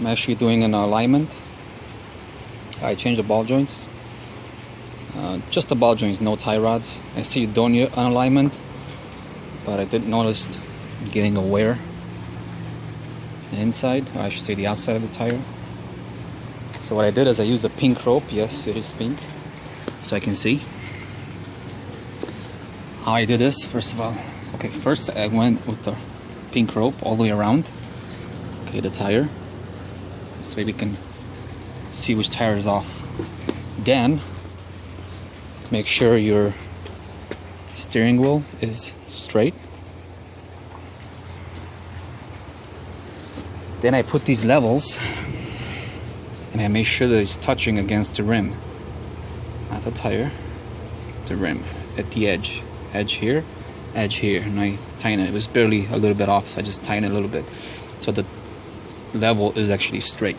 I'm actually doing an alignment. I changed the ball joints. Just the ball joints, no tie rods. I see you don't need an alignment, but I did notice getting a wear inside, or I should say the outside of the tire. So what I did is I used a pink rope. Yes, it is pink, so I can see how I did this. First of all, okay, first I went with the pink rope all the way around, okay, the tire, so we can see which tire is off. Then make sure your steering wheel is straight. Then I put these levels and I make sure that it's touching against the rim, not the tire, the rim, at the edge here, and I tighten it. It was barely a little bit off, so I just tighten it a little bit so the level is actually straight.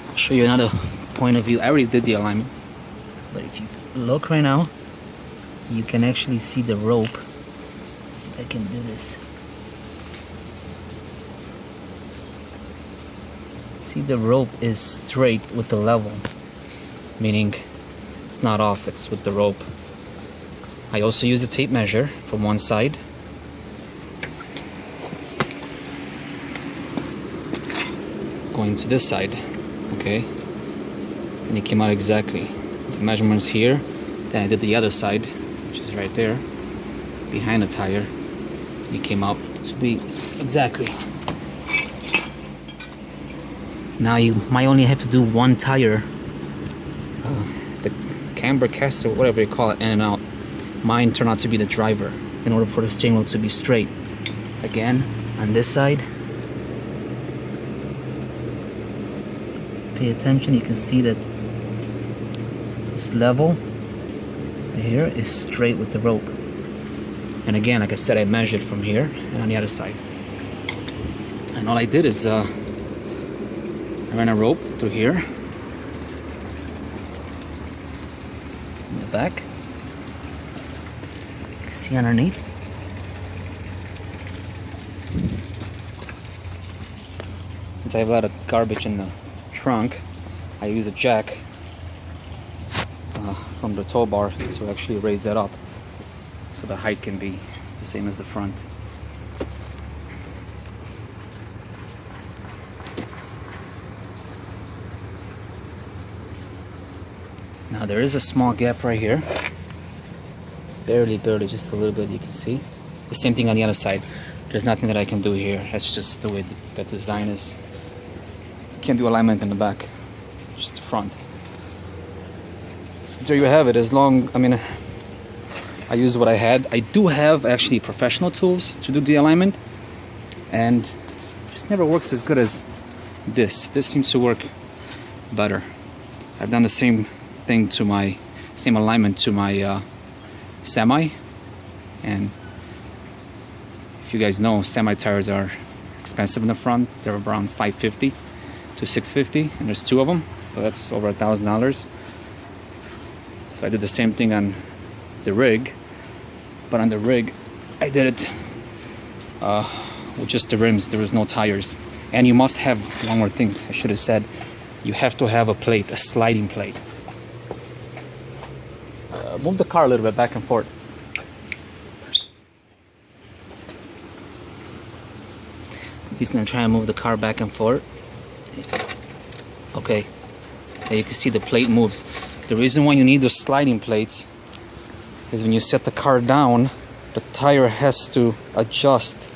I'll show you another point of view. I already did the alignment, but if you look right now, you can actually see the rope. Let's see if I can do this. See, the rope is straight with the level, meaning it's not off, it's with the rope. I also use a tape measure from one side. Going to this side, okay? And it came out exactly. The measurements here, then I did the other side, which is right there, behind the tire. It came out to be exactly. Now you might only have to do one tire, the camber caster, whatever you call it, in and out. Mine turned out to be the driver in order for the steering wheel to be straight. Again, on this side, pay attention, you can see that this level right here is straight with the rope. And again, like I said, I measured from here and on the other side. And all I did is I ran a rope through here in the back. You can see underneath. Since I have a lot of garbage in the trunk, I use a jack from the tow bar to actually raise that up so the height can be the same as the front. Now there is a small gap right here, barely, just a little bit, you can see. The same thing on the other side. There's nothing that I can do here. That's just the way that design is. Can't do alignment in the back, just the front. So there you have it. I used what I had. I do have actually professional tools to do the alignment, and it just never works as good as this. This seems to work better. I've done the same thing to my same alignment to my semi, and if you guys know, semi tires are expensive in the front. They're around $550 to $650, and there's two of them, so that's over $1,000. So I did the same thing on the rig, but on the rig I did it with just the rims. There was no tires. And you must have one more thing I should have said. You have to have a plate, a sliding plate. Move the car a little bit back and forth. He's gonna try and move the car back and forth. Okay, and you can see the plate moves. The reason why you need those sliding plates is when you set the car down, the tire has to adjust.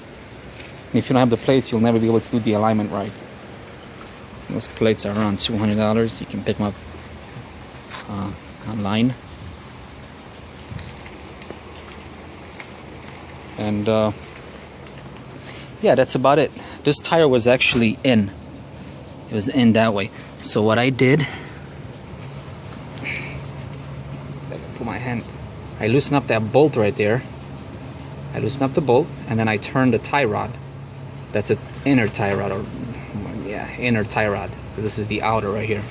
And if you don't have the plates, you'll never be able to do the alignment right. So those plates are around $200. You can pick them up online. And yeah, that's about it. This tire was actually in. It was in that way. So what I did, put my hand, I loosened up that bolt right there. I loosened up the bolt, and then I turned the tie rod. That's an inner tie rod, or yeah, inner tie rod. This is the outer right here.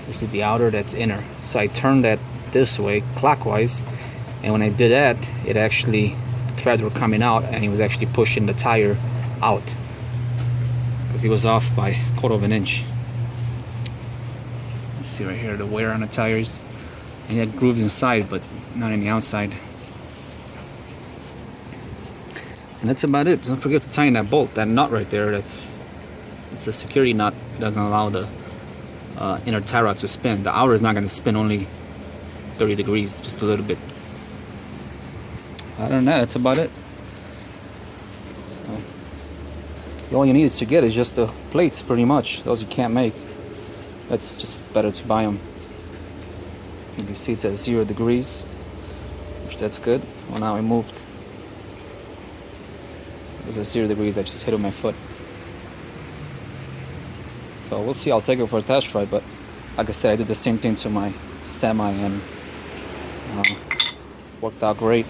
This is the outer, that's inner. So I turned that this way, clockwise, and when I did that, it actually, the threads were coming out, and it was actually pushing the tire out. because he was off by a quarter of an inch. You see right here the wear on the tires, and he had grooves inside but not on the outside. And that's about it. Don't forget to tighten that bolt, that nut right there. It's a security nut. It doesn't allow the inner tie rod to spin. The outer is not going to spin, only 30 degrees, just a little bit. Other than that, that's about it. So, all you need to get is just the plates, pretty much. Those you can't make. That's just better to buy them. You can see it's at 0 degrees, which that's good. Well, now I moved. It was at 0 degrees. I just hit it with my foot. So we'll see. I'll take it for a test ride. But like I said, I did the same thing to my semi and worked out great.